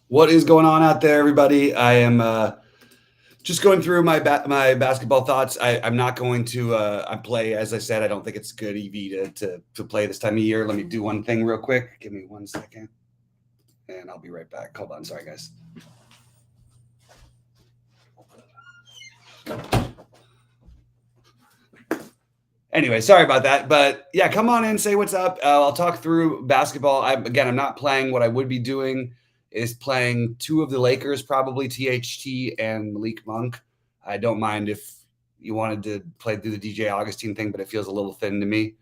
What is going on out there, everybody? I am just going through my basketball thoughts. I'm not going to play, as I said. I don't think it's good EV to play this time of year. Let me do one thing real quick. Give me 1 second, and I'll be right back. Hold on, sorry guys. Anyway, sorry about that, but yeah, come on in, say what's up. I'll talk through basketball. I'm not playing. What I would be doing is playing two of the Lakers, probably THT and Malik Monk. I don't mind if you wanted to play through the DJ Augustine thing, but it feels a little thin to me.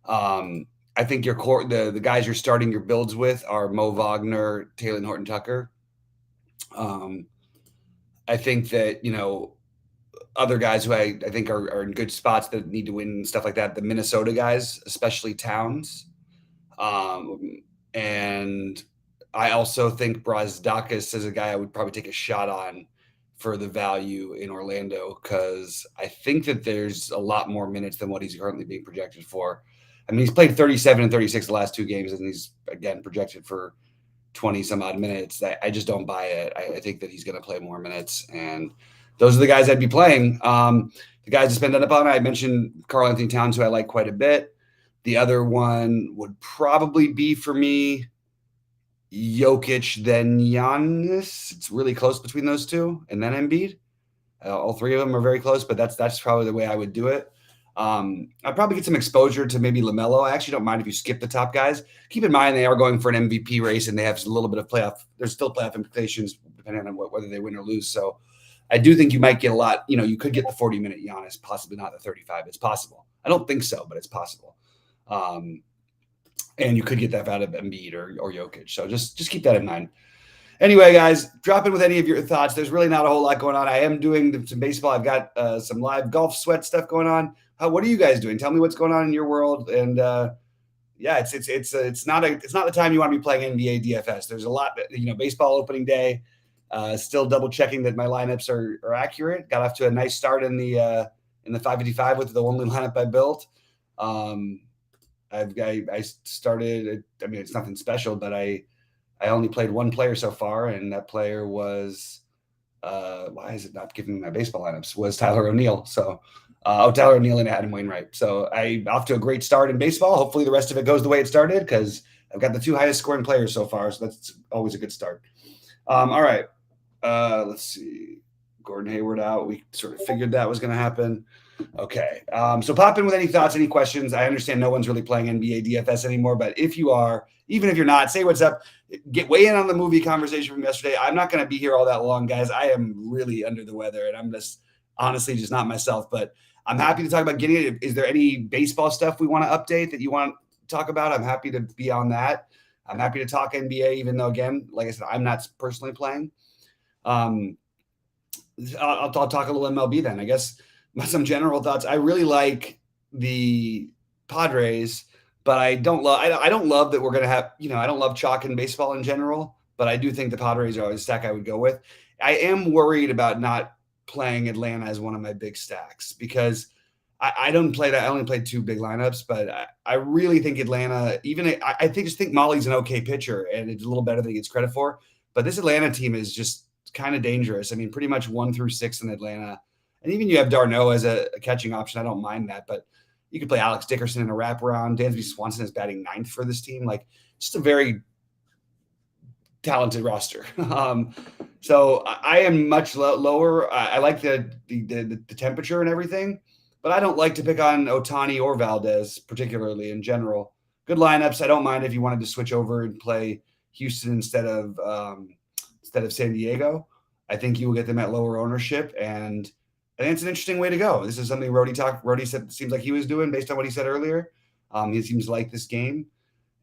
I think your core, the guys you're starting your builds with are Mo Wagner, Taylor Horton Tucker. I think that other guys who I think are in good spots that need to win and stuff like that. The Minnesota guys, especially Towns. And I also think Brazdeikis is a guy I would probably take a shot on for the value in Orlando, because I think that there's a lot more minutes than what he's currently being projected for. I mean, he's played 37 and 36 the last two games, and he's, again, projected for 20 some odd minutes. I just don't buy it. I think that he's going to play more minutes, and those are the guys I'd be playing. The guys to spend it up on, I mentioned Karl Anthony Towns, who I like quite a bit. The other one would probably be, for me, Jokic, then Giannis. It's really close between those two, and then Embiid. All three of them are very close, but that's probably the way I would do it. I'd probably get some exposure to maybe LaMelo. I actually don't mind if you skip the top guys. Keep in mind they are going for an MVP race, and they have a little bit of playoff. There's still playoff implications depending on whether they win or lose. So I do think you might get a lot. You could get the 40-minute Giannis, possibly not the 35. It's possible. I don't think so, but it's possible. And you could get that out of Embiid or Jokic. So just keep that in mind. Anyway, guys, drop in with any of your thoughts. There's really not a whole lot going on. I am doing some baseball. I've got some live golf sweat stuff going on. What are you guys doing? Tell me what's going on in your world. And yeah, it's not the time you want to be playing NBA DFS. There's a lot. Baseball opening day. Still double checking that my lineups are accurate. Got off to a nice start in the 555 with the only lineup I built. I started. I mean, it's nothing special, but I only played one player so far, and that player was why is it not giving me my baseball lineups? Was Tyler O'Neill. So Tyler O'Neill and Adam Wainwright. So I off to a great start in baseball. Hopefully the rest of it goes the way it started, because I've got the two highest scoring players so far. So that's always a good start. All right. Let's see. Gordon Hayward out. We sort of figured that was going to happen. Okay. So pop in with any thoughts, any questions. I understand no one's really playing NBA DFS anymore, but if you are, even if you're not, say what's up. Weigh in on the movie conversation from yesterday. I'm not going to be here all that long, guys. I am really under the weather, and I'm just honestly just not myself, but I'm happy to talk about getting it. Is there any baseball stuff we want to update that you want to talk about? I'm happy to be on that. I'm happy to talk NBA, even though, again, like I said, I'm not personally playing. I'll talk a little MLB then. I guess some general thoughts. I really like the Padres, but I don't love that we're going to have, I don't love chalk in baseball in general, but I do think the Padres are a stack I would go with. I am worried about not playing Atlanta as one of my big stacks, because I don't play that. I only played two big lineups, but I really think Atlanta, I think Molly's an okay pitcher, and it's a little better than he gets credit for. But this Atlanta team is just kind of dangerous. I mean, pretty much 1 through 6 in Atlanta. And even you have Darno as a catching option. I don't mind that, but you could play Alex Dickerson in a wraparound. Dansby Swanson is batting 9th for this team. Like, just a very talented roster. So I am much lower. I like the temperature and everything, but I don't like to pick on Ohtani or Valdez, particularly in general. Good lineups. I don't mind if you wanted to switch over and play Houston instead of San Diego. I think you will get them at lower ownership, and I think it's an interesting way to go. This is something Rody said seems like he was doing based on what he said earlier. He seems to like this game,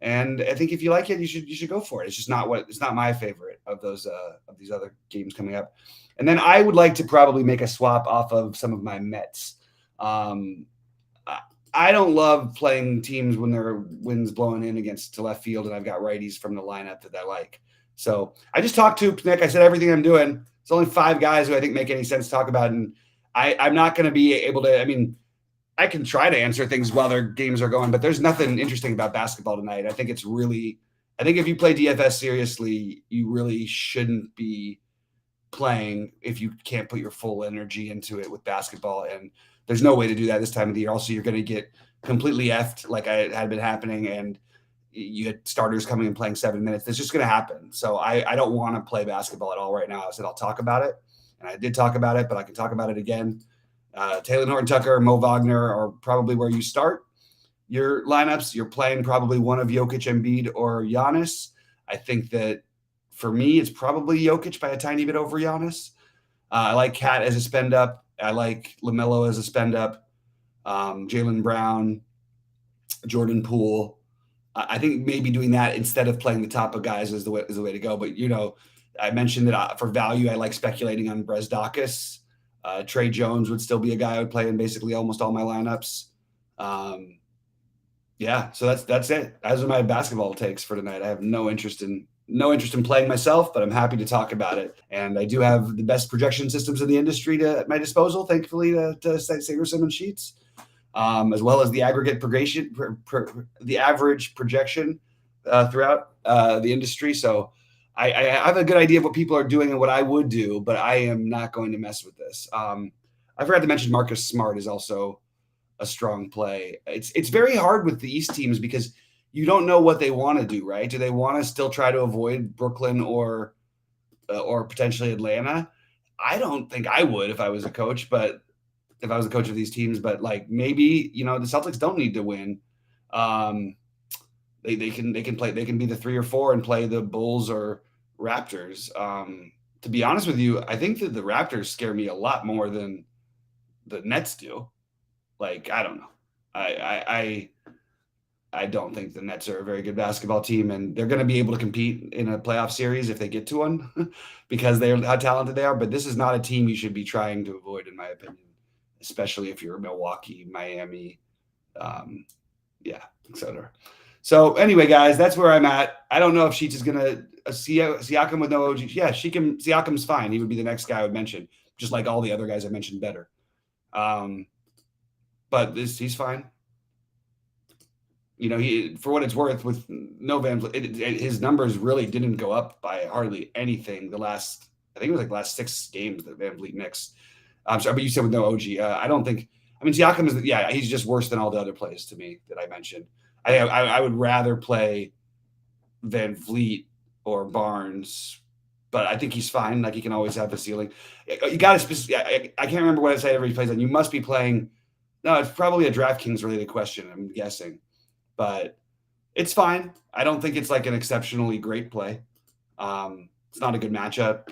and I think if you like it, you should go for it. It's just not my favorite of those of these other games coming up. And then I would like to probably make a swap off of some of my Mets. I don't love playing teams when there are winds blowing in against to left field, and I've got righties from the lineup that I like. So I just talked to Nick. I said everything I'm doing. It's only 5 guys who I think make any sense to talk about, and I'm not going to be able to. I mean, I can try to answer things while their games are going, but there's nothing interesting about basketball tonight. I think it's really I think if you play DFS seriously, you really shouldn't be playing if you can't put your full energy into it with basketball. And there's no way to do that this time of the year. Also, you're going to get completely effed like I had been happening, and you had starters coming and playing 7 minutes. That's just going to happen. So I don't want to play basketball at all right now. I said I'll talk about it, and I did talk about it, but I can talk about it again. Taylor Norton Tucker, Mo Wagner are probably where you start your lineups. You're playing probably one of Jokic, Embiid, or Giannis. I think that for me, it's probably Jokic by a tiny bit over Giannis. I like Cat as a spend up. I like LaMelo as a spend up. Jaylen Brown, Jordan Poole. I think maybe doing that instead of playing the top of guys is the way to go. But I mentioned that for value, I like speculating on Brezdakis. Trey Jones would still be a guy I would play in basically almost all my lineups. Yeah, so that's it. Those are my basketball takes for tonight. I have no interest in playing myself, but I'm happy to talk about it. And I do have the best projection systems in the industry at my disposal, thankfully, to Bobbyfi and Sheets, as well as the aggregate progression, the average projection throughout the industry. So I have a good idea of what people are doing and what I would do, but I am not going to mess with this. I forgot to mention Marcus Smart is also a strong play. It's very hard with the East teams because you don't know what they want to do, right? Do they want to still try to avoid Brooklyn or potentially Atlanta? I don't think I would if I was a coach, but if I was a coach of these teams, but like maybe the Celtics don't need to win. They can play. They can be the 3 or 4 and play the Bulls or Raptors. To be honest with you, I think that the Raptors scare me a lot more than the Nets do. Like I don't know. I don't think the Nets are a very good basketball team, and they're going to be able to compete in a playoff series if they get to one because they're how talented they are. But this is not a team you should be trying to avoid, in my opinion, especially if you're Milwaukee, Miami, etc. So anyway, guys, that's where I'm at. I don't know if Sheets is going to Siakam with no OG. Yeah, Siakam's fine. He would be the next guy I would mention, just like all the other guys I mentioned better. But he's fine. He, for what it's worth, with no his numbers really didn't go up by hardly anything. I think it was like the last 6 games that Van Vliet mixed. I'm sorry, but you said with no OG. I don't think. I mean, Siakam is. Yeah, he's just worse than all the other plays to me that I mentioned. I would rather play Van Vliet or Barnes, but I think he's fine. Like he can always have the ceiling. You got to. I can't remember what I said every plays on. You must be playing. No, it's probably a DraftKings related question, I'm guessing. But it's fine. I don't think it's like an exceptionally great play. It's not a good matchup.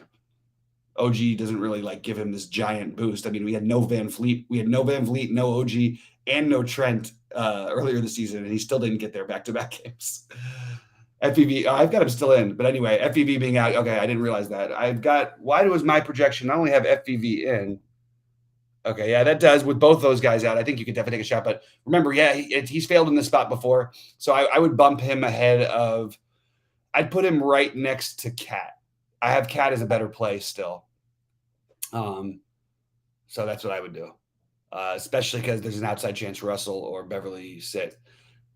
OG doesn't really like give him this giant boost. I mean, we had no Van Vliet, no OG, and no Trent earlier this season, and he still didn't get there back-to-back games. FEV, I've got him still in, but anyway, FEV being out. Okay, I didn't realize that. Why was my projection? I only have FEV in. Okay, yeah, that does. With both those guys out, I think you could definitely take a shot. But remember, yeah, he's failed in this spot before. So I would bump him ahead of – I'd put him right next to Cat. I have Cat as a better play still. So that's what I would do, especially because there's an outside chance Russell or Beverly sit.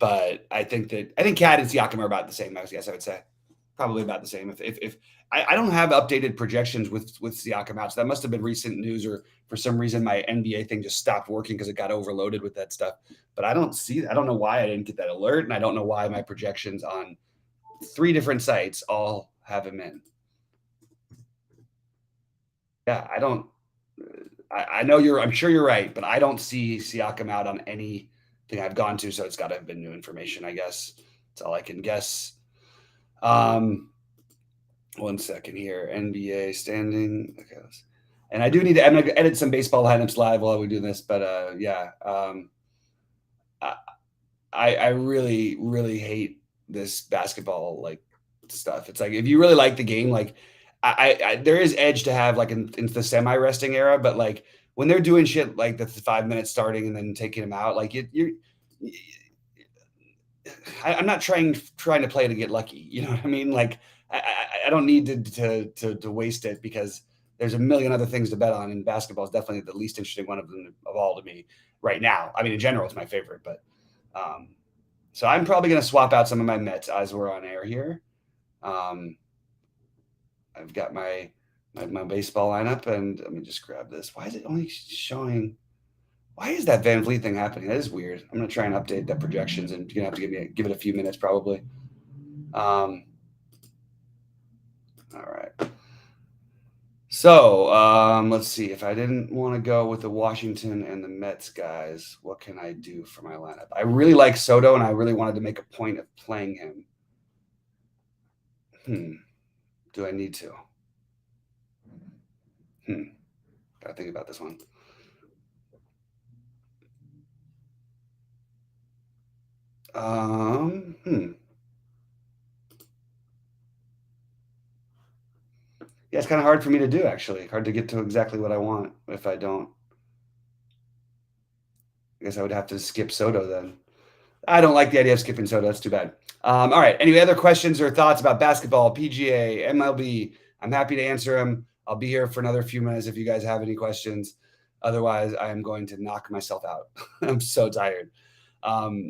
But I think Cat and Siakam are about the same, I guess I would say. Probably about the same. If I don't have updated projections with Siakam out, so that must have been recent news, or for some reason my NBA thing just stopped working because it got overloaded with that stuff. But I don't know why I didn't get that alert, and I don't know why my projections on 3 different sites all have him in. Yeah, I don't. I know I'm sure you're right, but I don't see Siakam out on anything I've gone to, so it's got to have been new information, I guess. That's all I can guess. 1 second here. NBA standing. Okay. And I do need to. I'm going to edit some baseball lineups live while we do this, but yeah. I really, really hate this basketball like stuff. It's like if you really like the game, like I there is edge to have like in the semi-resting era, but like when they're doing shit like the 5 minutes starting and then taking them out, like I'm not trying to play to get lucky. You know what I mean? Like I don't need to waste it because there's a million other things to bet on, and basketball is definitely the least interesting one of them of all to me right now. I mean, in general, it's my favorite, but So I'm probably going to swap out some of my Mets as we're on air here. I've got my baseball lineup, and let me just grab this. Why is it only showing? Why is that Van Vliet thing happening? That is weird. I'm going to try and update the projections, and you're going to have to give it a few minutes probably. All right. So let's see. If I didn't want to go with the Washington and the Mets guys, what can I do for my lineup? I really like Soto, and I really wanted to make a point of playing him. Do I need to? Gotta think about this one. Yeah, it's kind of hard for me to do, actually. Hard to get to exactly what I want if I don't. I guess I would have to skip Soto then. I don't like the idea of skipping Soto. That's too bad. All right. Any other questions or thoughts about basketball, PGA, MLB? I'm happy to answer them. I'll be here for another few minutes if you guys have any questions. Otherwise, I am going to knock myself out. I'm so tired. But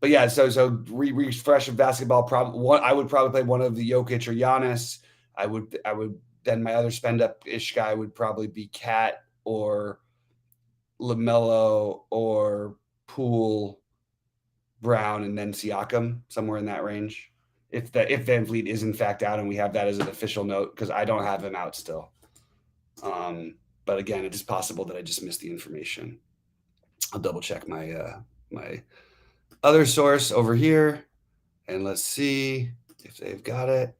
yeah, so refresh of basketball. I would probably play one of the Jokic or Giannis. I would then my other spend up ish guy would probably be Cat or LaMelo or Poole, Brown, and then Siakam, somewhere in that range. If Van Vliet is in fact out, and we have that as an official note, because I don't have him out still. But again, it is possible that I just missed the information. I'll double check my my other source over here, and let's see if they've got it.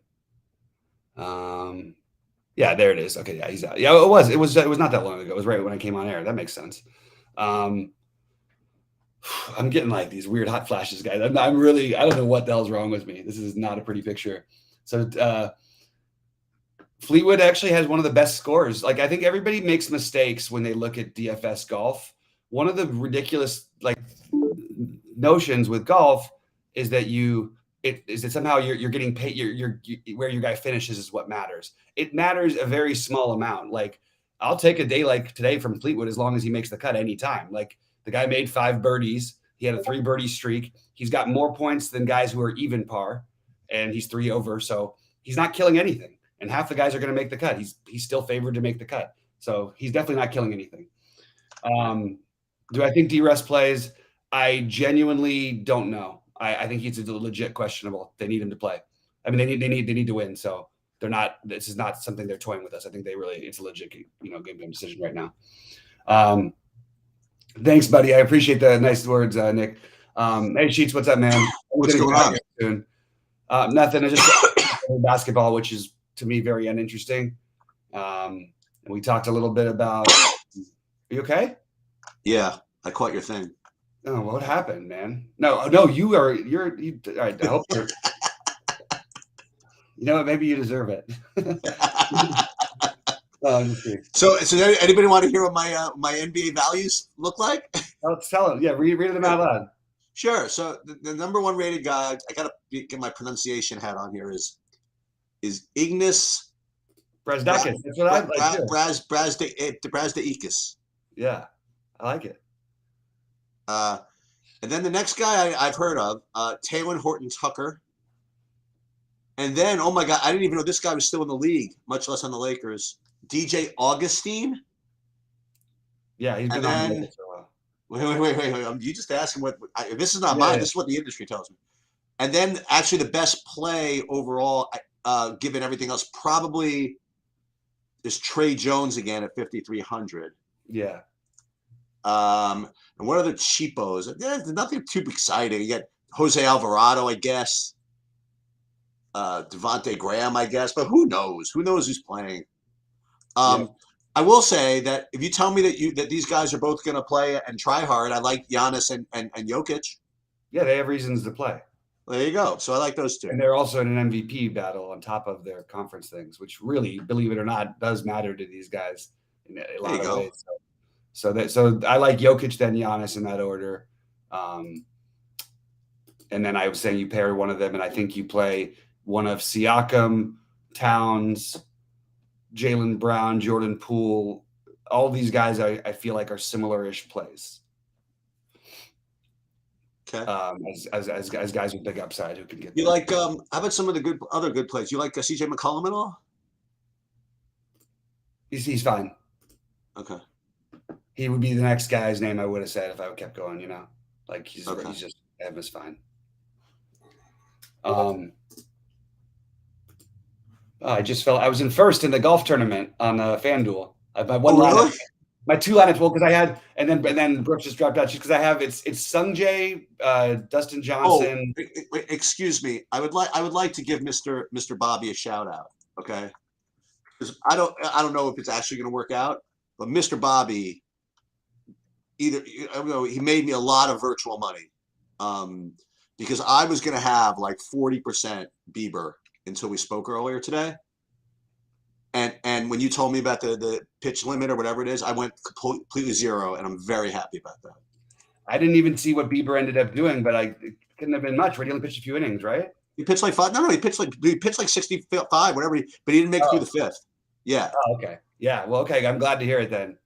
Yeah, there it is. Okay, yeah, he's out. Yeah, it was not that long ago. It was right when I came on air. That makes sense. I'm getting like these weird hot flashes, guys. I don't know what the hell's wrong with me. This is not a pretty picture. So Fleetwood actually has one of the best scores. Like, I think everybody makes mistakes when they look at DFS golf. One of the ridiculous notions with golf is that somehow you're getting paid. You're where your guy finishes is what matters. It matters a very small amount. Like, I'll take a day like today from Fleetwood as long as he makes the cut anytime. Like, the guy made 5 birdies. He had a 3 birdie streak. He's got more points than guys who are even par, and he's 3 over. So he's not killing anything. And half the guys are going to make the cut. He's still favored to make the cut. So he's definitely not killing anything. Do I think D-Rest plays? I genuinely don't know. I think he's legit questionable. They need him to play. I mean, they need to win. So they're not. This is not something they're toying with us. I think it's a legit game decision right now. Thanks, buddy. I appreciate the nice words, Nick. Hey, Sheets, what's up, man? What's going on? Soon. Nothing. I just basketball, which is to me very uninteresting. And we talked a little bit about. Are you okay? Yeah, I caught your thing. Oh, what happened, man? No, you. All right, I hope you're. You know what? Maybe you deserve it. So anybody want to hear what my NBA values look like? Let's tell them. Yeah, read them out loud. Sure. So the number 1 rated guy, I gotta get my pronunciation hat on here, is Ignas Brazdeikis. That's what I like. Brazdeikis. Yeah, I like it. And then the next guy I've heard of, Taylor Horton Tucker. And then, oh my God, I didn't even know this guy was still in the league, much less on the Lakers. DJ Augustine. Yeah, he's been on the Lakers for a while. Wait. You just asked him this is not mine. Yeah. This is what the industry tells me. And then actually the best play overall, given everything else, probably is Trey Jones again at 5,300. Yeah. And what are the cheapos? There's nothing too exciting. You got Jose Alvarado, I guess. Devontae Graham, I guess. But who knows? Who knows who's playing? I will say that if you tell me that these guys are both going to play and try hard, I like Giannis and Jokic. Yeah, they have reasons to play. There you go. So I like those two. And they're also in an MVP battle on top of their conference things, which really, believe it or not, does matter to these guys in a lot of ways. So I like Jokic, then Giannis in that order. And then I was saying you pair one of them, and I think you play one of Siakam, Towns, Jaylen Brown, Jordan Poole. All these guys I feel like are similar-ish plays. Okay. As guys with big upside who can get You there. like how about some of the other good plays? You like CJ McCollum at all? He's fine. Okay. He would be the next guy's name I would have said if I kept going. Like he's Okay. just Evans fine. I just felt I was in first in the golf tournament on FanDuel. My one lineup, really? my two lineups. Well, because I had, and then Brooks just dropped out just because I have it's Sungjae, Dustin Johnson. Excuse me. I would like to give Mr. Bobby a shout out. Okay, because I don't know if it's actually going to work out, but Mr. Bobby, he made me a lot of virtual money, because I was going to have like 40% Bieber until we spoke earlier today. And when you told me about the pitch limit or whatever it is, I went completely zero, and I'm very happy about that. I didn't even see what Bieber ended up doing, but it couldn't have been much. Right? He only pitched a few innings, right? He pitched like five. No, he pitched like 65, whatever. But he didn't make it through the fifth. Yeah. Oh, okay. Yeah. Well, okay. I'm glad to hear it then.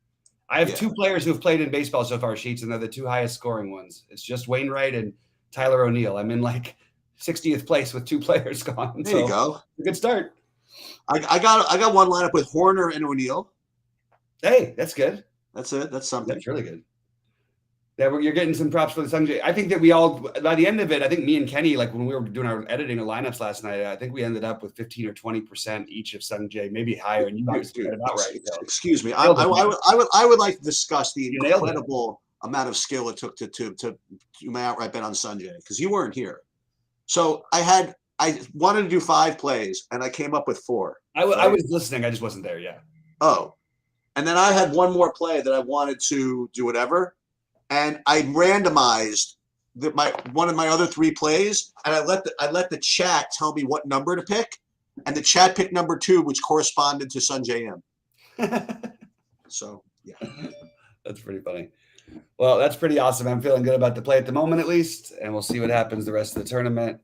I have two players who've played in baseball so far, Sheets, and they're the two highest scoring ones. It's just Wainwright and Tyler O'Neill. I'm in like 60th place with two players gone. There you go. A good start. I got one lineup with Horner and O'Neill. Hey, that's good. That's it. That's something. That's really good. Yeah, you're getting some props for the Sungjae. I think that we all, by the end of it, I think me and Kenny, like when we were doing our editing of lineups last night, I think we ended up with 15 or 20% each of Sungjae, maybe higher. And you obviously got about right. So. Excuse me. I would like to discuss the incredible amount of skill it took to do my outright bet on Sungjae, because you weren't here. So I wanted to do 5 plays, and I came up with 4. I was listening. I just wasn't there. Yeah. Oh, and then I had one more play that I wanted to do whatever. And I randomized one of my other 3 plays, and I let the chat tell me what number to pick, and the chat picked number 2, which corresponded to Sungjae M. So yeah, that's pretty funny. Well, that's pretty awesome. I'm feeling good about the play at the moment, at least, and we'll see what happens the rest of the tournament.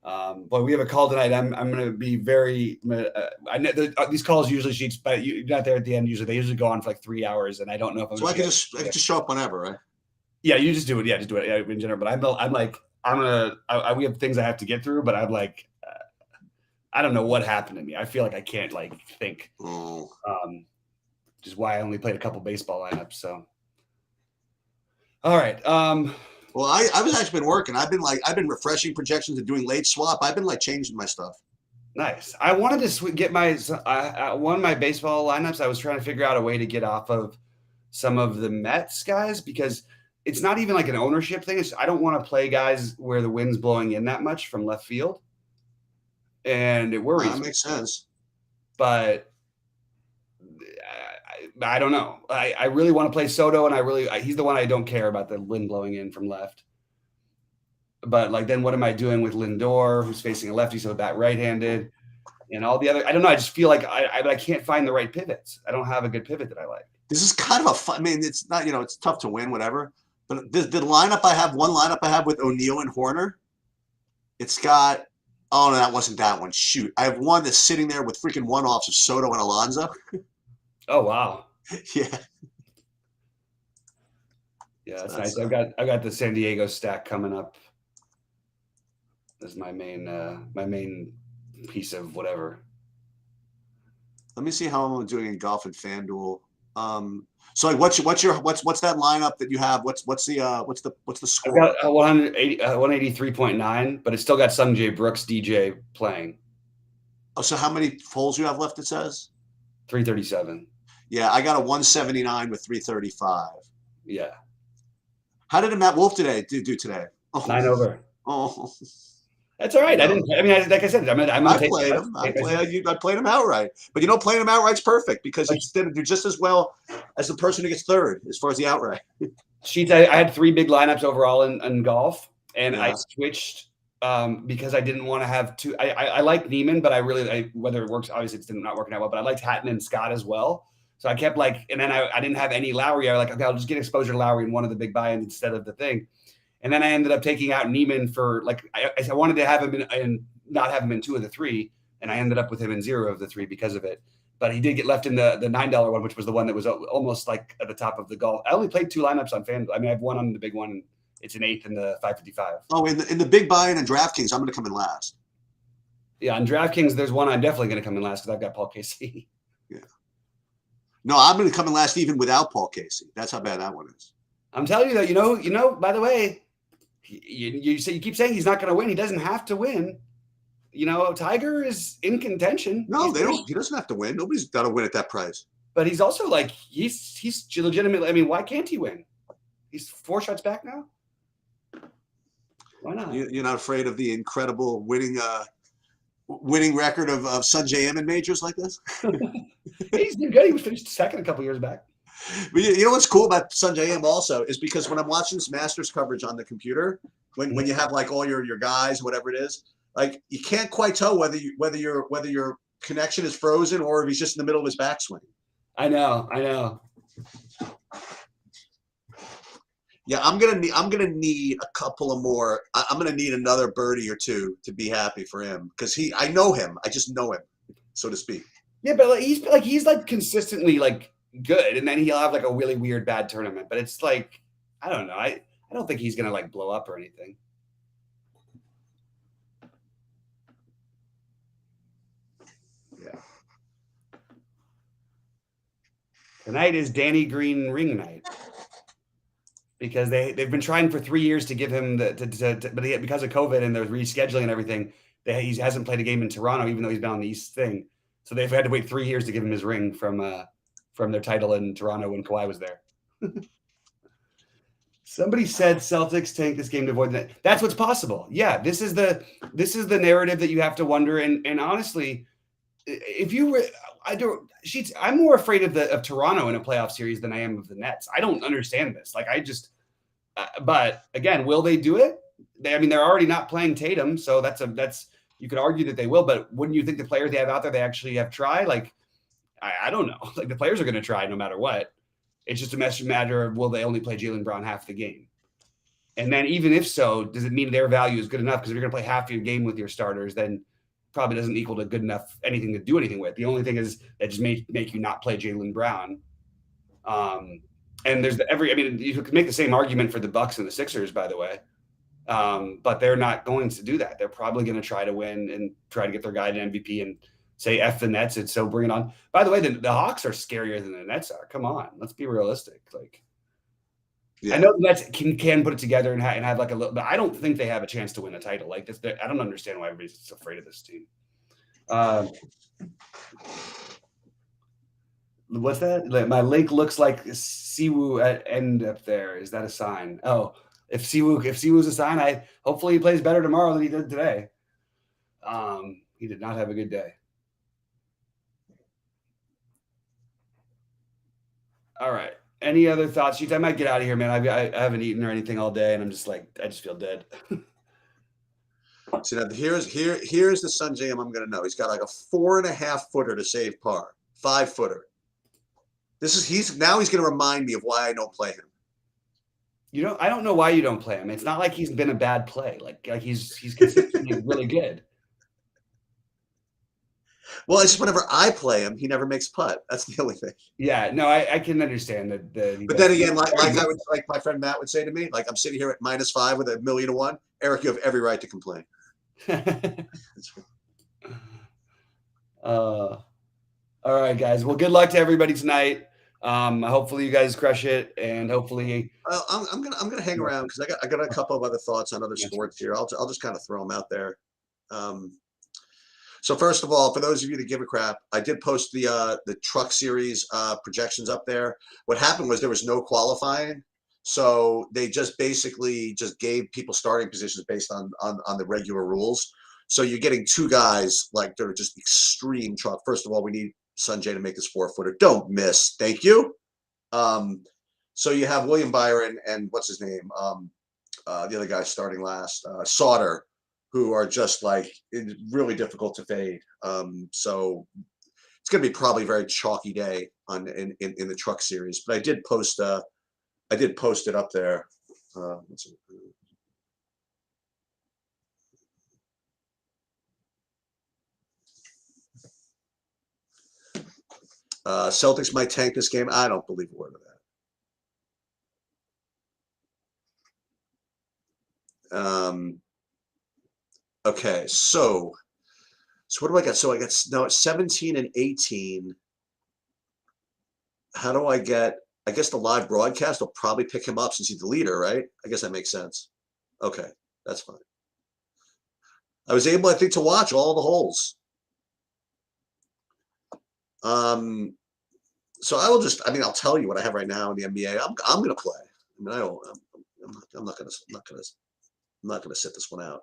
But we have a call tonight. I'm going to be very. I know these calls usually, Sheets, but you're not there at the end. Usually, they usually go on for like 3 hours, and I don't know if I'm. So I can just show up whenever, right? Yeah, you just do it. Yeah, just do it in general. But we have things I have to get through, but I'm like, I don't know what happened to me. I feel like I can't like think. Oh. Which is why I only played a couple baseball lineups. So, all right. Well, I was actually been working. I've been refreshing projections and doing late swap. I've been like changing my stuff. Nice. I wanted to get one of my baseball lineups. I was trying to figure out a way to get off of some of the Mets guys, because it's not even like an ownership thing. I don't want to play guys where the wind's blowing in that much from left field, and it worries me. That makes sense. But I don't know. I really want to play Soto, and he's the one I don't care about the wind blowing in from left. But like, then what am I doing with Lindor, who's facing a lefty, so bat right-handed, and all the other? I don't know. I just feel like I can't find the right pivots. I don't have a good pivot that I like. This is kind of a fun. I mean, it's not, it's tough to win, whatever. But the lineup I have, one lineup I have with O'Neill and Horner, it's got. Oh no, that wasn't that one. Shoot, I have one that's sitting there with freaking one-offs of Soto and Alonso. Oh wow. Yeah. Yeah, that's nice. I've got the San Diego stack coming up as my main piece of whatever. Let me see how I'm doing in golf and FanDuel. So like, what's that lineup that you have? What's the score? I've got 183.9, but it's still got Sungjae, Brooks, DJ playing. Oh, so how many holes you have left? It says 337. Yeah, I got a 179 with 335. Yeah. How did Matt Wolf do today? Oh. 9 over. Oh, that's all right. No. Like I said, I played him outright. But playing him outright's perfect, because you do just as well as the person who gets third as far as the outright. Sheets, I had 3 big lineups overall in golf, and I switched because I didn't want to have 2. I like Neiman, but whether it works, obviously it's not working out well. But I liked Hatton and Scott as well. So I kept and then I didn't have any Lowry. I was like, okay, I'll just get exposure to Lowry in one of the big buy-ins instead of the thing. And then I ended up taking out Neiman for I wanted to have him and not have him in 2 of the 3, and I ended up with him in 0 of the 3 because of it. But he did get left in the $9 one, which was the one that was almost like at the top of the golf. I only played 2 lineups on FanDuel. I have one on the big one. it's an 8th in the 555. Oh, in the big buy-in and DraftKings, I'm going to come in last. Yeah, on DraftKings, there's one I'm definitely going to come in last because I've got Paul Casey. Yeah. No, I'm going to come in last even without Paul Casey. That's how bad that one is. I'm telling you though, you know. By the way, you keep saying he's not going to win. He doesn't have to win. You know, Tiger is in contention. No, they don't. He doesn't have to win. Nobody's got to win at that price. But he's also like he's legitimately. I mean, why can't he win? He's 4 shots back now. Why not? You're not afraid of the incredible winning record of Sungjae Im in majors like this? He's been good. He was finished second a couple years back. But you know what's cool about Sungjae Im also is because when I'm watching this Masters coverage on the computer, when you have like all your guys, whatever it is, like you can't quite tell whether your connection is frozen or if he's just in the middle of his backswing. I know. Yeah, I'm gonna need a couple of more. I'm gonna need another birdie or two to be happy for him because I know him. I just know him, so to speak. Yeah, but he's consistently like good, and then he'll have like a really weird bad tournament. But it's like I don't know. I don't think he's gonna like blow up or anything. Yeah. Tonight is Danny Green ring night. Because they've been trying for 3 years to give him but because of COVID and the rescheduling and everything, he hasn't played a game in Toronto, even though he's been on the East thing. So they've had to wait 3 years to give him his ring from their title in Toronto when Kawhi was there. Somebody said Celtics tank this game to avoid that. That's what's possible. Yeah, this is the narrative that you have to wonder. And honestly, if you were, I'm more afraid of Toronto in a playoff series than I am of the Nets. I don't understand this. Like but again, will they do it? They're already not playing Tatum, so that's you could argue that they will. But wouldn't you think the players they have out there they actually have tried? Like I don't know. Like the players are going to try no matter what. It's just a matter of will they only play Jaylen Brown half the game? And then even if so, does it mean their value is good enough? Because if you're going to play half your game with your starters, then probably doesn't equal to good enough anything to do anything with. The only thing is that just make you not play Jaylen Brown. And there's you could make the same argument for the Bucks and the Sixers, by the way. But they're not going to do that. They're probably going to try to win and try to get their guy to MVP and say F the Nets. And so bring it on. By the way, the Hawks are scarier than the Nets are. Come on, let's be realistic. Like, yeah. I know the Nets can put it together and have like a little, but I don't think they have a chance to win a title like this. I don't understand why everybody's so afraid of this team. What's that? Like, my link looks like Siwoo at end up there. Is that a sign? Oh, if Siwoo's a sign, hopefully he plays better tomorrow than he did today. He did not have a good day. All right. Any other thoughts? I might get out of here, man. I haven't eaten or anything all day, and I'm just like, I just feel dead. So now here's the Sungjae Im I'm going to know. He's got like a 4.5 footer to save par, 5 footer. He's going to remind me of why I don't play him. I don't know why you don't play him. It's not like he's been a bad play. Like he's consistently really good. Well, it's just whenever I play him, he never makes putt. That's the only thing. Yeah, no, I can understand that. But then again, like my friend Matt would say to me, like I'm sitting here at -5 with 1,000,000 to 1. Eric, you have every right to complain. All right, guys. Well, good luck to everybody tonight. Hopefully you guys crush it, and hopefully I'm gonna hang around because I got a couple of other thoughts on other sports here. I'll just kind of throw them out there. So first of all, for those of you that give a crap, I did post the truck series projections up there. What happened was there was no qualifying, so they just basically gave people starting positions based on the regular rules. So you're getting 2 guys like they're just extreme truck. First of all, we need Sungjae to make this 4-footer. Don't miss. Thank you. So you have William Byron and what's his name? The other guy starting last, Sauter, who are just like really difficult to fade. So it's going to be probably a very chalky day in the truck series. But I did post it up there. Celtics might tank this game. I don't believe a word of that. Okay, so what do I got? So I got now it's 17 and 18. How do I get? I guess the live broadcast will probably pick him up since he's the leader, right? I guess that makes sense. Okay, that's fine. I was able, I think, to watch all the holes. So I will just, I mean, I'll tell you what I have right now in the NBA. I'm going to play. I mean, I'm not going to sit this one out.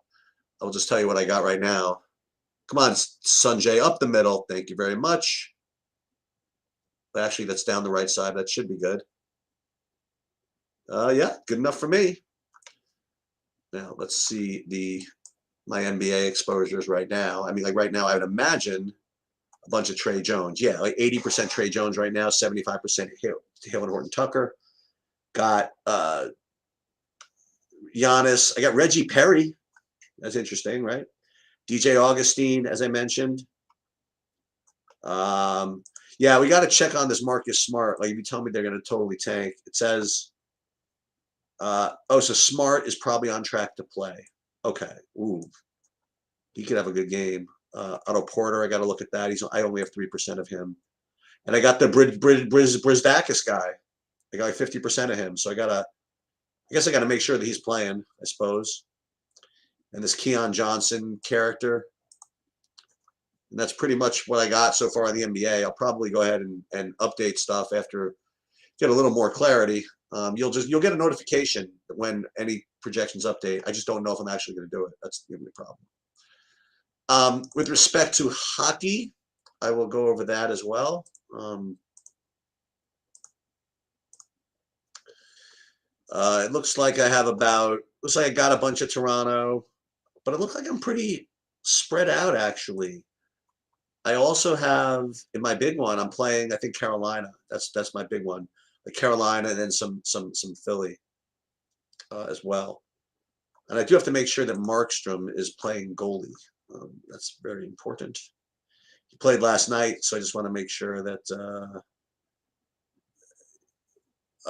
I will just tell you what I got right now. Come on, Sanjay, up the middle. Thank you very much. Actually, that's down the right side. That should be good. Yeah, good enough for me. Now let's see my NBA exposures right now. I mean, like right now, I would imagine a bunch of Trey Jones. Yeah, like 80% Trey Jones right now, 75% Hill and Horton Tucker. Got Giannis. I got Reggie Perry. That's interesting, right? DJ Augustine, as I mentioned. Yeah, we got to check on this Marcus Smart. Like, if you tell me they're going to totally tank, it says, so Smart is probably on track to play. Okay. Ooh, he could have a good game. Otto Porter, I got to look at that. I only have 3% of him, and I got the Brisdakis guy. I got like 50% of him, so I guess I got to make sure that he's playing, I suppose. And this Keon Johnson character. And that's pretty much what I got so far in the NBA. I'll probably go ahead and update stuff after get a little more clarity. You'll get a notification when any projections update. I just don't know if I'm actually going to do it. That's the only problem. With respect to hockey, I will go over that as well. It looks like I got a bunch of Toronto, but it looks like I'm pretty spread out actually. I also have in my big one, I'm playing, I think, Carolina. That's my big one. Like Carolina and then some Philly as well. And I do have to make sure that Markstrom is playing goalie. That's very important. He played last night, so I just want to make sure that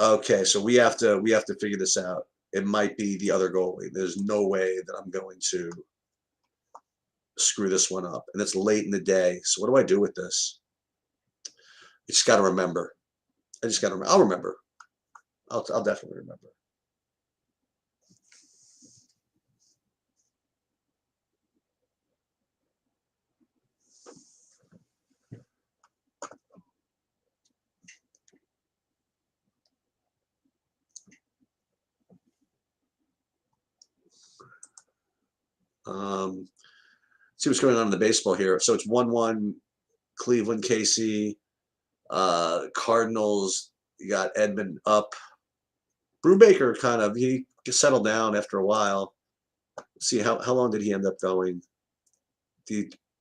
okay, so we have to figure this out. It might be the other goalie. There's no way that I'm going to screw this one up. And it's late in the day. So what do I do with this? I just got to remember. I'll remember. I'll definitely remember. See what's going on in the baseball here. So it's 1-1 Cleveland, KC, Cardinals. You got Edmund up. Brubaker he settled down after a while. Let's see how long did he end up going?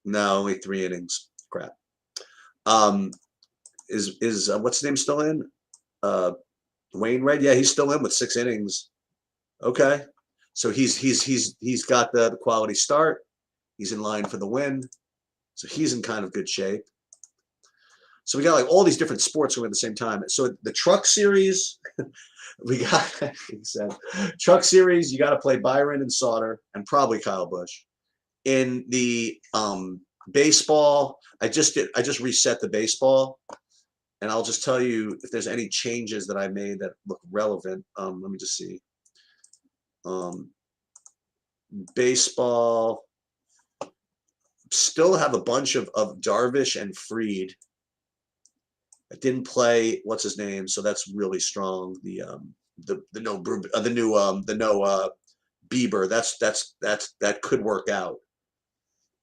No, only 3 innings. Crap. Is what's his name still in? Wainwright. Yeah, he's still in with 6 innings. Okay, so he's got the quality start. He's in line for the win, so he's in kind of good shape. So we got like all these different sports going at the same time. So the Truck Series, we got Truck Series. You got to play Byron and Sauter and probably Kyle Busch. In the baseball, I just reset the baseball, and I'll just tell you if there's any changes that I made that look relevant. Let me just see. Baseball still have a bunch of Darvish and Fried. I didn't play what's his name, so that's really strong. The new Bieber. That could work out.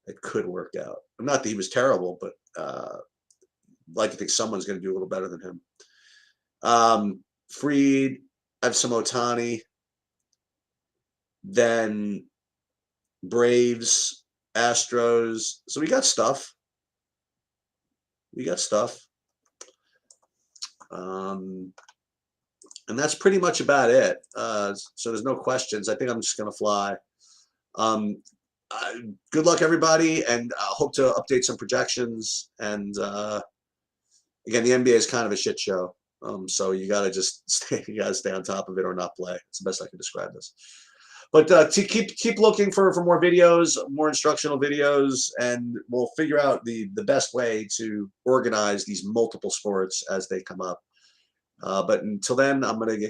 It could work out. Not that he was terrible, but I'd like to think someone's going to do a little better than him. Fried, I have some Otani. Then Braves, Astros. So we got stuff. And that's pretty much about it. So there's no questions. I think I'm just going to fly. Good luck, everybody, and I hope to update some projections. And again, the NBA is kind of a shit show. So you got to stay on top of it or not play. It's the best I can describe this. But to keep looking for more videos, more instructional videos, and we'll figure out the best way to organize these multiple sports as they come up. But until then, I'm going to get